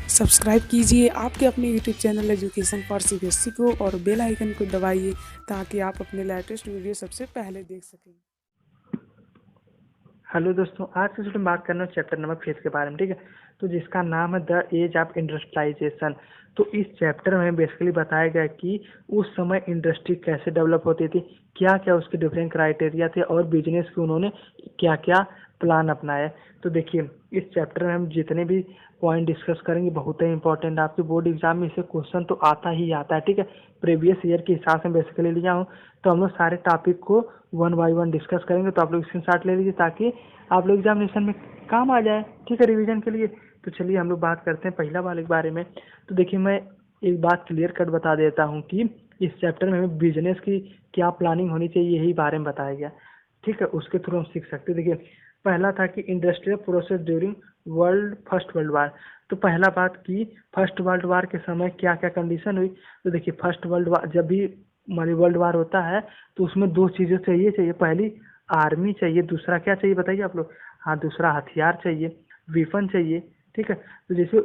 Subscribe कीजिए आपके अपने YouTube channel education for CBSE को और बेल आइकन को दबाइए ताकि आप अपने लेटेस्ट वीडियो सबसे पहले देख सकें। हेलो दोस्तों, आज की वीडियो में बात करना है चैप्टर नंबर 5 के बारे में। ठीक है, तो जिसका नाम है द एज ऑफ इंडस्ट्रियलाइजेशन। तो इस चैप्टर में बेसिकली बताया गया कि उस समय इंडस्ट्री कैसे डेवलप होती थी, क्या क्या उसके डिफरेंट क्राइटेरिया थे और बिजनेस के उन्होंने क्या क्या प्लान अपनाए। तो देखिए, इस चैप्टर में हम जितने भी पॉइंट डिस्कस करेंगे बहुत ही इंपॉर्टेंट, आपके बोर्ड एग्जाम में इसे क्वेश्चन तो आता ही आता है। ठीक है, प्रीवियस ईयर के हिसाब से बेसिकली लिया हूँ, तो हम लोग सारे टॉपिक को वन बाय वन डिस्कस करेंगे। तो आप लोग स्क्रीनशॉट ले लीजिए ताकि आप लोग एग्जामिनेशन में काम आ जाए। ठीक है, रिवीजन के लिए। तो चलिए हम लोग बात करते हैं पहला वाले के बारे में। तो देखिए, मैं एक बात क्लियर कट बता देता हूँ कि इस चैप्टर में हमें बिजनेस की क्या प्लानिंग होनी चाहिए यही बारे में बताया गया। ठीक है, उसके थ्रू हम सीख सकते हैं। देखिए, पहला था कि industrial process during first world war. तो पहला बात की फर्स्ट वर्ल्ड वार के समय क्या क्या कंडीशन हुई। तो देखिए, फर्स्ट वर्ल्ड वार जब भी हमारी वर्ल्ड वार होता है तो उसमें दो चीज़ें चाहिए। पहली आर्मी चाहिए, दूसरा क्या चाहिए बताइए आप लोग। हाँ, दूसरा हथियार चाहिए, वेपन चाहिए। ठीक है, तो जैसे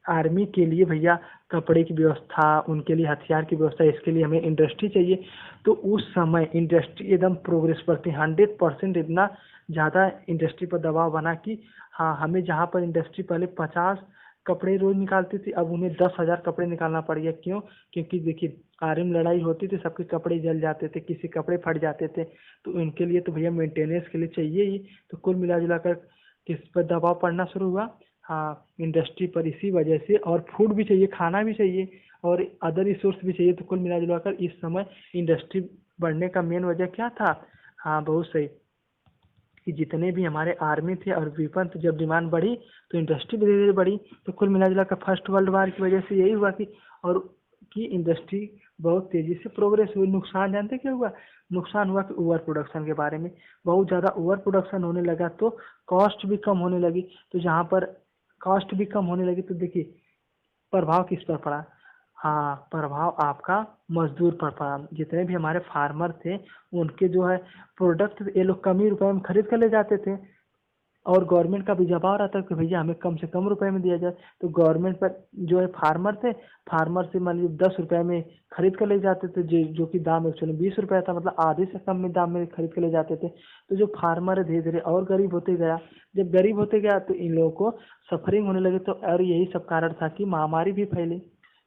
आर्मी के लिए भैया कपड़े की व्यवस्था, उनके लिए हथियार की व्यवस्था, इसके लिए हमें इंडस्ट्री चाहिए। तो उस समय इंडस्ट्री एकदम प्रोग्रेस पर थी, 100% इतना ज़्यादा इंडस्ट्री पर दबाव बना कि हाँ, हमें जहाँ पर इंडस्ट्री पहले 50 कपड़े रोज निकालती थी, अब उन्हें 10,000 कपड़े निकालना पड़ गया। क्यों? क्योंकि देखिए, आर्मी में लड़ाई होती थी, सबके कपड़े जल जाते थे, किसी कपड़े फट जाते थे। तो इनके लिए तो भैया मेंटेनेंस के लिए चाहिए ही। तो कुल मिला जुला कर किस पर दबाव पड़ना शुरू हुआ? हाँ, इंडस्ट्री पर। इसी वजह से और फूड भी चाहिए, खाना भी चाहिए और अदर रिसोर्स भी चाहिए। तो कुल मिला जुला कर इस समय इंडस्ट्री बढ़ने का मेन वजह क्या था? हाँ, बहुत सही, कि जितने भी हमारे आर्मी थे और वेपन थे, जब डिमांड बढ़ी तो इंडस्ट्री भी धीरे धीरे बढ़ी। तो कुल मिला जुला कर फर्स्ट वर्ल्ड वार की वजह से यही हुआ कि और कि इंडस्ट्री बहुत तेजी से प्रोग्रेस हुई। नुकसान जानते क्या हुआ? नुकसान हुआ कि ओवर प्रोडक्शन के बारे में, बहुत ज़्यादा ओवर प्रोडक्शन होने लगा तो कॉस्ट भी कम होने लगी। तो जहाँ पर कॉस्ट भी कम होने लगी तो देखिए प्रभाव किस पर पड़ा? हाँ, प्रभाव आपका मजदूर पर पड़ा। जितने भी हमारे फार्मर थे उनके जो है प्रोडक्ट ये लोग कम ही रुपए में खरीद कर ले जाते थे और गवर्नमेंट का भी दबाव रहता है कि भैया हमें कम से कम रुपए में दिया जाए। तो गवर्नमेंट पर जो है फार्मर थे, फार्मर से मान लीजिए 10 रुपए में खरीद कर ले जाते थे, जो कि दाम एक्चुअली 20 रुपए था, मतलब आधे से कम में दाम में खरीद कर ले जाते थे। तो जो फार्मर है धीरे धीरे और गरीब होते गया। जब गरीब होते गया तो इन लोगों को सफरिंग होने लगी। तो और यही सब कारण था कि महामारी भी फैली।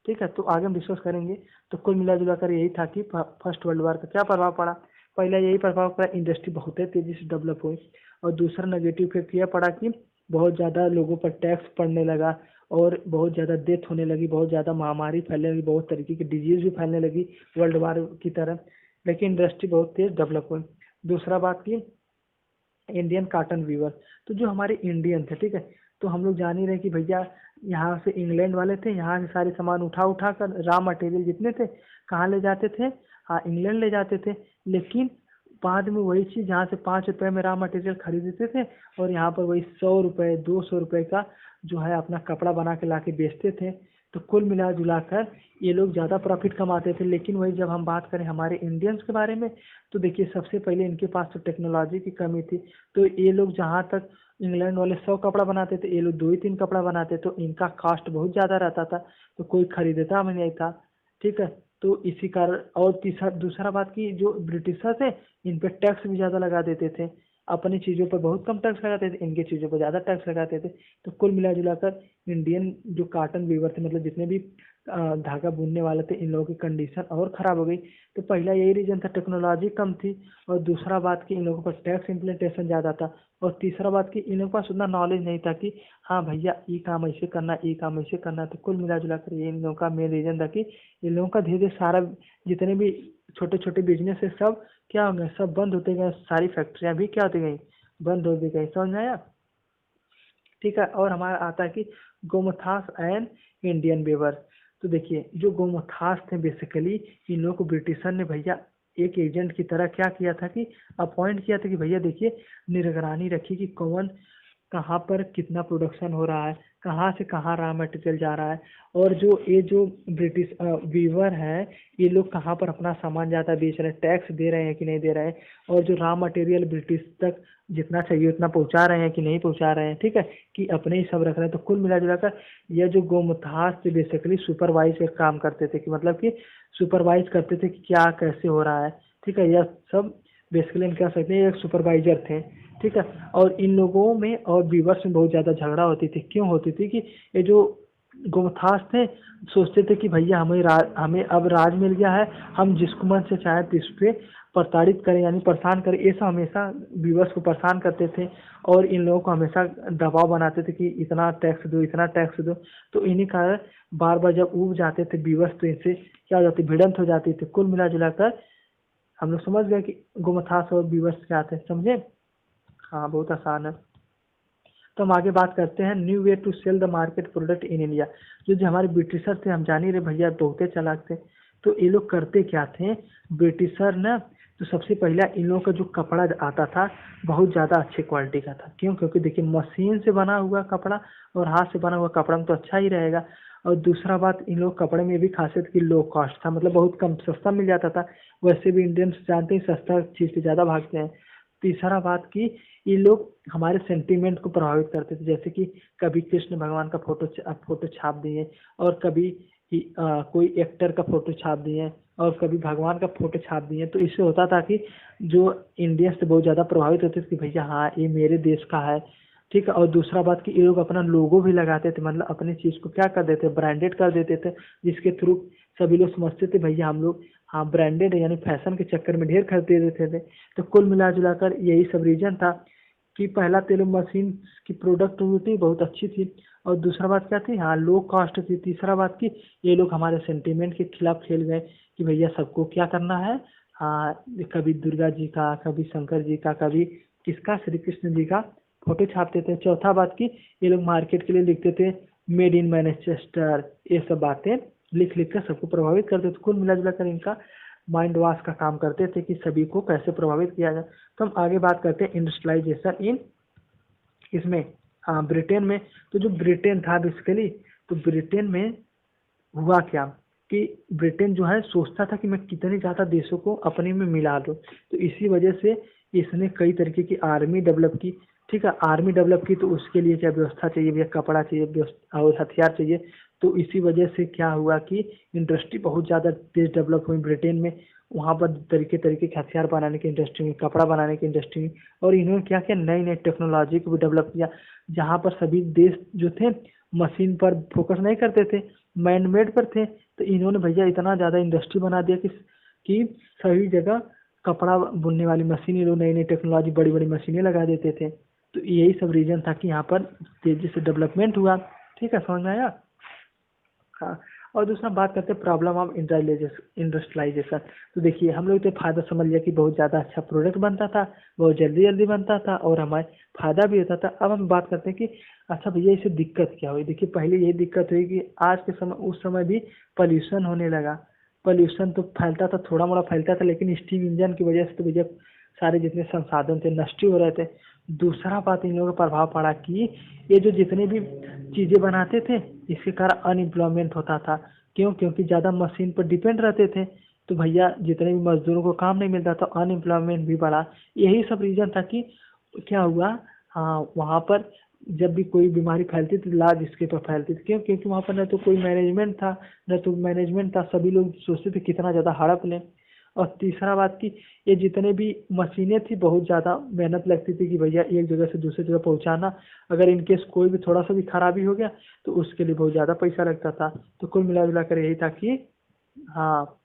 ठीक है, तो आगे हम डिस्कस करेंगे। तो कुल मिला जुला कर यही था कि फर्स्ट वर्ल्ड वार का क्या प्रभाव पड़ा। पहला यही प्रभाव पड़ा, इंडस्ट्री बहुत तेजी से डेवलप हुई। और दूसरा नेगेटिव इफेक्ट यह पड़ा कि बहुत ज़्यादा लोगों पर टैक्स पड़ने लगा और बहुत ज़्यादा डेथ होने लगी, बहुत ज़्यादा महामारी फैलने लगी, बहुत तरीके की डिजीज भी फैलने लगी वर्ल्ड वार की तरह। लेकिन इंडस्ट्री बहुत तेज डेवलप हुई। दूसरा बात की इंडियन कॉटन वीवर। तो जो हमारे इंडियन थे, ठीक है, तो हम लोग जान ही रहे कि भैया यहाँ से इंग्लैंड वाले थे, यहाँ से सारे सामान उठा उठा कर रॉ मटेरियल जितने थे कहाँ ले जाते थे? हाँ, इंग्लैंड ले जाते थे। लेकिन बाद में वही चीज़ जहाँ से 5 रुपए में रॉ मटेरियल खरीदते थे और यहाँ पर वही 100 रुपए 200 रुपए का जो है अपना कपड़ा बना के ला के बेचते थे। तो कुल मिला जुला कर ये लोग ज़्यादा प्रॉफिट कमाते थे। लेकिन वही जब हम बात करें हमारे इंडियंस के बारे में, तो देखिए सबसे पहले इनके पास तो टेक्नोलॉजी की कमी थी। तो ये लोग जहाँ तक इंग्लैंड वाले 100 कपड़ा बनाते थे, ये लोग 2 ही 3 कपड़ा बनाते, तो इनका कॉस्ट बहुत ज़्यादा रहता था, तो कोई खरीदता भी नहीं था। ठीक है, तो इसी कारण। और तीसरा दूसरा बात की जो ब्रिटिशर थे इन पे टैक्स भी ज़्यादा लगा देते थे। अपनी चीज़ों पर बहुत कम टैक्स लगाते थे, इनकी चीज़ों पर ज़्यादा टैक्स लगाते थे। तो कुल मिला जुला कर इंडियन जो कॉटन वीवर थे, मतलब जितने भी धागा बुनने वाले थे, इन लोगों की कंडीशन और ख़राब हो गई। तो पहला यही रीज़न था, टेक्नोलॉजी कम थी। और दूसरा बात कि इन लोगों पर टैक्स इम्प्लीमेंटेशन ज़्यादा था। और तीसरा बात कि इन लोगों के पास उतना नॉलेज नहीं था कि हाँ भैया ये काम ऐसे करना है, ये काम ऐसे करना है। तो कुल मिला जुला कर ये इन लोगों का मेन रीज़न था कि इन लोगों का धीरे धीरे सारा जितने भी छोटे छोटे बिजनेस है सब क्या हो गए, सब बंद होते गए। सारी फैक्ट्रियाँ भी क्या होती गई, बंद होती गई। समझ में आया? ठीक है, और हमारा आता है कि गोमथास एंड इंडियन वेवर। तो देखिए, जो गोमथास थे बेसिकली इन लोगों को ब्रिटिशर ने भैया एक एजेंट की तरह क्या किया था कि अपॉइंट किया था कि भैया देखिए निगरानी रखिए कि कौन कहाँ पर कितना प्रोडक्शन हो रहा है, कहाँ से कहाँ रॉ मटेरियल जा रहा है, और जो ब्रिटिश वीवर है, ये लोग कहाँ पर अपना सामान ज़्यादा बेच रहे हैं, टैक्स दे रहे हैं कि नहीं दे रहे हैं, और जो रॉ मटेरियल ब्रिटिश तक जितना चाहिए उतना पहुँचा रहे हैं कि नहीं पहुँचा रहे हैं, ठीक है, कि अपने ही सब रख रहे हैं। तो कुल मिला जुला कर ये जो गोमथास से बेसिकली सुपरवाइज का काम करते थे, कि मतलब कि सुपरवाइज करते थे कि क्या कैसे हो रहा है, ठीक है, यह सब बेसिकली हम कह सकते हैं एक सुपरवाइजर थे, ठीक है। और इन लोगों में और बीवर्स में बहुत ज़्यादा झगड़ा होती थी। क्यों होती थी कि ये जो गोमथास थे सोचते थे कि भैया हमें अब राज मिल गया है, हम जिसको मन से चाहे तिस पे प्रताड़ित करें, यानी परेशान करें, ऐसा हमेशा बीवर्स को परेशान करते थे। और इन लोगों को हमेशा दबाव बनाते थे कि इतना टैक्स दो, इतना टैक्स दो। तो इन्हीं कारण बार बार जब ऊब जाते थे बीवर्स, तो इनसे क्या हो जाती, भिड़ंत हो जाती थी। कुल मिला जुला कर हम लोग समझ गए कि गोमथास और बीवर्स क्या थे, समझे। हाँ, बहुत आसान है। तो हम आगे बात करते हैं new way to sell the market product in India. जो हमारे ब्रिटिशर थे, हम जान ही रहे भैया बहुत चालाक थे। तो ये लोग करते क्या थे, ब्रिटिशर ना, तो सबसे पहला इन लोगों का जो कपड़ा आता था बहुत ज़्यादा अच्छे क्वालिटी का था। क्यों? क्योंकि देखिए मशीन से बना हुआ कपड़ा और हाथ से बना हुआ कपड़ा में तो अच्छा ही रहेगा। और दूसरा बात, इन लोग कपड़े में भी खासियत की लो कॉस्ट था, मतलब बहुत कम सस्ता मिल जाता था। वैसे भी इंडियंस जानते ही सस्ता चीज़ से ज़्यादा भागते हैं। तीसरा बात की, ये लोग हमारे सेंटीमेंट को प्रभावित करते थे, जैसे कि कभी कृष्ण भगवान का फोटो छाप दिए, और कभी कोई एक्टर का फोटो छाप दिए, और कभी भगवान का फोटो छाप दिए। तो इससे होता था कि जो इंडियंस से बहुत ज़्यादा प्रभावित होते थे कि भैया हाँ ये मेरे देश का है, ठीक है। और दूसरा बात कि ये लोग अपना लोगो भी लगाते थे, मतलब अपनी चीज़ को क्या कर देते, ब्रांडेड कर देते थे, जिसके थ्रू सभी लोग समझते थे भैया हम लोग हाँ ब्रांडेड है, यानी फैशन के चक्कर में ढेर खरीदते देते थे। तो कुल मिला जुला कर यही सब रीजन था कि पहला तेल मशीन की प्रोडक्टिविटी बहुत अच्छी थी, और दूसरा बात क्या थी, हाँ लो कॉस्ट थी। तीसरा बात की ये लोग हमारे सेंटीमेंट के खिलाफ खेल गए कि भैया सबको क्या करना है, हाँ कभी दुर्गा जी का, कभी शंकर जी का, कभी किसका, श्री कृष्ण जी का फोटो छापते थे। चौथा बात की ये लोग मार्केट के लिए लिखते थे मेड इन मैनचेस्टर, ये सब बातें लिख लिख कर सबको प्रभावित करते थे। कुल मिला जुला कर इनका माइंड वॉश का काम करते थे कि सभी को कैसे प्रभावित किया जाए। तो हम आगे बात करते हैं इंडस्ट्रियलाइजेशन इन इसमें, हाँ ब्रिटेन में। तो जो ब्रिटेन था बेसिकली, तो ब्रिटेन में हुआ क्या कि ब्रिटेन जो है सोचता था कि मैं कितने ज़्यादा देशों को अपने में मिला दूँ। तो इसी वजह से इसने कई तरीके की आर्मी डेवलप की, ठीक है। आर्मी डेवलप की तो उसके लिए क्या व्यवस्था चाहिए भैया, कपड़ा चाहिए, और हथियार चाहिए। तो इसी वजह से क्या हुआ कि इंडस्ट्री बहुत ज़्यादा तेज डेवलप हुई ब्रिटेन में। वहाँ पर तरीके तरीके के हथियार बनाने की इंडस्ट्री में, कपड़ा बनाने की इंडस्ट्री में, और इन्होंने क्या किया, नई नई टेक्नोलॉजी को भी डेवलप किया। जहाँ पर सभी देश जो थे मशीन पर फोकस नहीं करते थे, मैन मेड पर थे। तो इन्होंने भैया इतना ज़्यादा इंडस्ट्री बना दिया कि सभी जगह कपड़ा बुनने वाली मशीन, ये लोग नई नई टेक्नोलॉजी बड़ी बड़ी मशीनें लगा देते थे। तो यही सब रीजन था कि यहाँ पर तेजी से डेवलपमेंट हुआ, ठीक है, समझ में आया। हाँ, और दूसरा बात करते हैं प्रॉब्लम ऑफ इंडस्ट्रियलाइजेशन। तो देखिए हम लोग तो फायदा समझ लिया कि बहुत ज़्यादा अच्छा प्रोडक्ट बनता था, बहुत जल्दी जल्दी बनता था, और हमारे फायदा भी होता था। अब हम बात करते हैं कि अच्छा भैया इसे दिक्कत क्या हुई। देखिए पहले यही दिक्कत हुई कि आज के समय, उस समय भी पॉल्यूशन होने लगा। पॉल्यूशन तो फैलता था, थोड़ा मोड़ा फैलता था, लेकिन स्टीम इंजन की वजह से तो भैया सारे जितने संसाधन थे नष्ट हो रहे थे। दूसरा बात इन लोगों का प्रभाव पड़ा कि ये जो जितने भी चीज़ें बनाते थे, इसके कारण अनएम्प्लॉयमेंट होता था। क्यों? क्योंकि ज़्यादा मशीन पर डिपेंड रहते थे। तो भैया जितने भी मजदूरों को काम नहीं मिलता था, अनएम्प्लॉयमेंट भी बढ़ा। यही सब रीज़न था कि क्या हुआ, हाँ वहाँ पर जब भी कोई बीमारी फैलती थी, लाज इसके पर फैलती थी। क्यों? क्योंकि वहाँ पर न तो कोई मैनेजमेंट था, सभी लोग सोचते थे कितना ज़्यादा हड़प लें। और तीसरा बात की ये जितने भी मशीनें थी, बहुत ज़्यादा मेहनत लगती थी कि भैया एक जगह से दूसरी जगह पहुँचाना। अगर इनकेस कोई भी थोड़ा सा भी खराबी हो गया तो उसके लिए बहुत ज़्यादा पैसा लगता था। तो कुल मिला जुला कर यही था कि हाँ,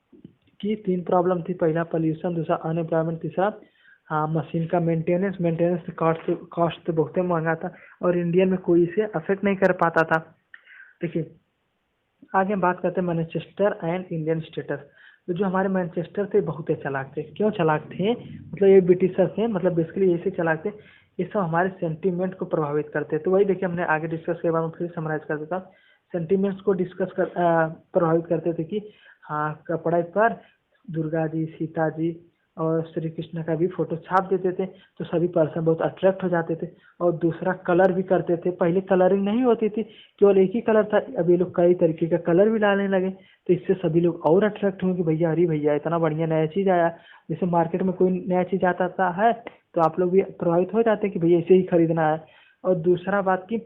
कि 3 प्रॉब्लम थी, पहला पॉल्यूशन, दूसरा अनएम्प्लॉयमेंट, तीसरा हाँ मशीन का मेंटेनेंस कॉस्ट तो बहुत महंगा था, और इंडिया में कोई इसे अफेक्ट नहीं कर पाता था। देखिए आगे हम बात करते हैं मैनचेस्टर एंड इंडियन स्टेटस। तो जो हमारे मैनचेस्टर थे बहुत ही चालाक थे। क्यों चालाक थे? मतलब ये ब्रिटिशर थे, मतलब बेसिकली ऐसे चालाक थे, ये सब हमारे सेंटीमेंट को प्रभावित करते। तो वही देखिए हमने आगे डिस्कस के बाद में फिर समराइज कर देता हूँ। सेंटीमेंट्स को प्रभावित करते थे कि हाँ कपड़े पर दुर्गा जी, सीता जी, और श्री कृष्ण का भी फोटो छाप देते थे, तो सभी पर्सन बहुत अट्रैक्ट हो जाते थे। और दूसरा कलर भी करते थे, पहले कलरिंग नहीं होती थी, केवल एक ही कलर था, अब ये लोग कई तरीके का कलर भी डालने लगे। तो इससे सभी लोग और अट्रैक्ट हुए कि भैया, अरे भैया इतना बढ़िया नया चीज़ आया। जैसे मार्केट में कोई नया चीज़ आता है तो आप लोग भी प्रभावित हो जाते हैं कि भैया इसे ही खरीदना है। और दूसरा बात कि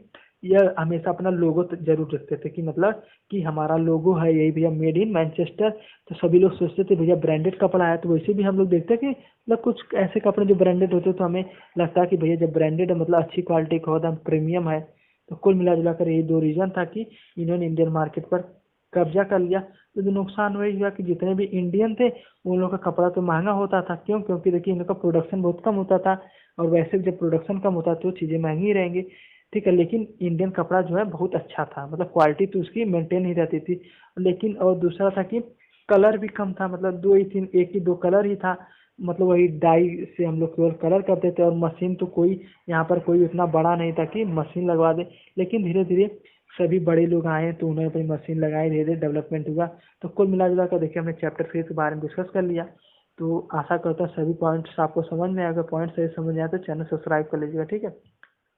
यह हमेशा अपना लोगो जरूर रखते थे, कि मतलब कि हमारा लोगो है यही भैया, मेड इन मैनचेस्टर। तो सभी लोग सोचते थे भैया ब्रांडेड कपड़ा है, तो वैसे भी हम लोग देखते हैं कि मतलब कुछ ऐसे कपड़े जो ब्रांडेड होते तो हमें लगता है कि भैया जब ब्रांडेड है मतलब अच्छी क्वालिटी का होता है, प्रीमियम है। तो कुल मिला जुला कर यही दो रीजन था कि इन्होंने इंडियन मार्केट पर कब्जा कर लिया। तो जो नुकसान वही हुआ कि जितने भी इंडियन थे उन लोगों का कपड़ा तो महंगा होता था, क्यों? क्योंकि देखिए इन लोग का प्रोडक्शन बहुत कम होता था, और वैसे भी जब प्रोडक्शन कम होता है तो चीज़ें महंगी ही रहेंगी। ठीक है, लेकिन इंडियन कपड़ा जो है बहुत अच्छा था, मतलब क्वालिटी तो उसकी मेंटेन ही रहती थी। लेकिन और दूसरा था कि कलर भी कम था, मतलब दो ही तीन, एक ही दो कलर ही था। मतलब वही डाई से हम लोग केवल कलर करते थे, और मशीन तो कोई यहाँ पर कोई उतना बड़ा नहीं था कि मशीन लगवा दे। लेकिन धीरे धीरे सभी बड़े लोग आए तो उन्होंने अपनी मशीन लगाई, धीरे धीरे डेवलपमेंट हुआ। तो कुल मिला जुला कर देखिए हमने चैप्टर 3 के बारे में डिस्कस कर लिया। तो आशा करता हूँ सभी पॉइंट्स आपको समझ में आएगा। पॉइंट सही समझ में आए तो चैनल सब्सक्राइब कर लीजिएगा। ठीक है,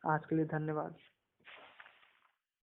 आज के लिए धन्यवाद।